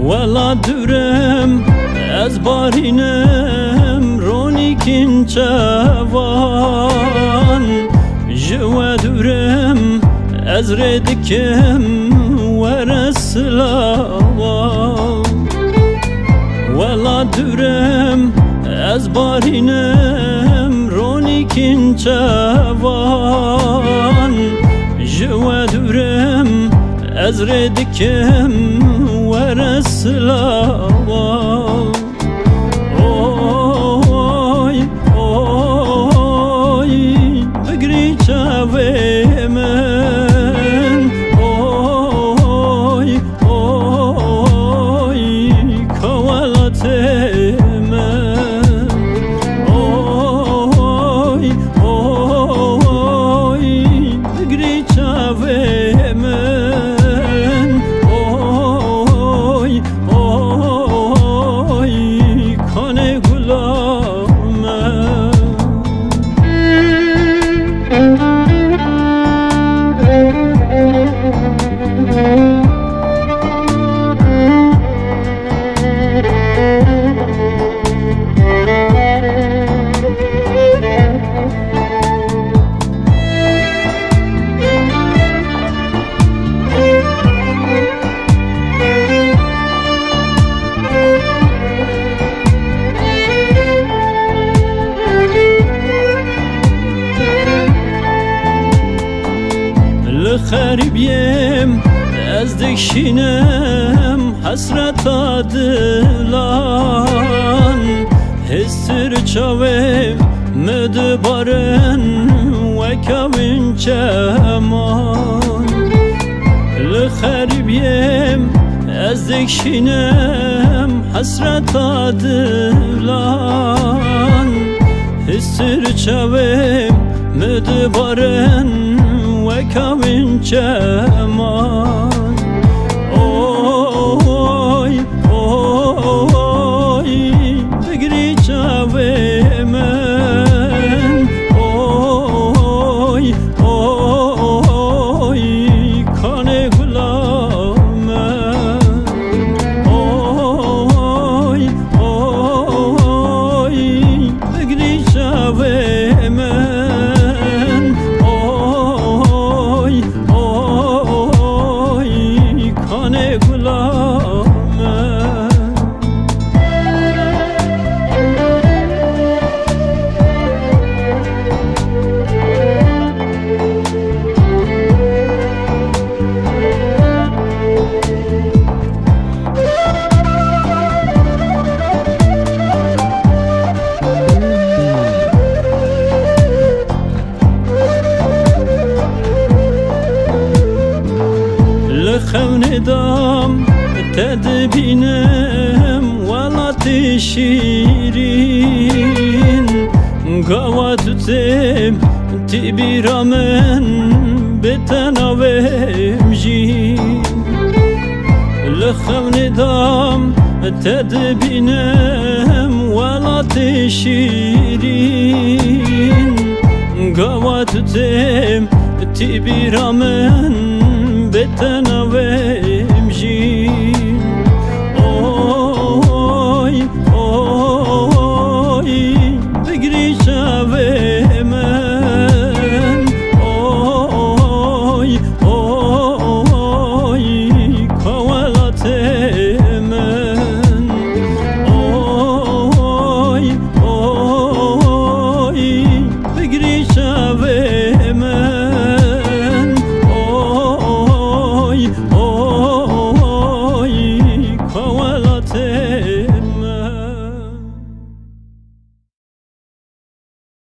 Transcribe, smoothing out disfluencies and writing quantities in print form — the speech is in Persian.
ولا دورم از بارینم رونیکین چوان جوا دورم از ردکم ورسلاوان ولا دورم از بارینم رونیکین چوان جوا دورم از ردکم ورسلاوان اوی اوی بگری چاوی من اوی اوی کوالت من اوی اوی بگری چاوی من اوی اوی کنه گلامم خریبیم از دکشینم حسرت دلان هستر چاویم مدبارن و کوین چمان لخریبیم از دکشینم حسرت دلان هستر چاویم مدبارن و کوین چمان اوی اوی بگری چاوی من اوی اوی کنه گلامم اوی اوی بگری چاوی من اوی اوی کنه گلامم لخون دام تدبینم ولات شیرین قوات تم تبیرامن بتناوم جین لخون دام تدبینم ولات شیرین قوات تم تبیرامن بتناوم جین اوی اوی بگری چاوی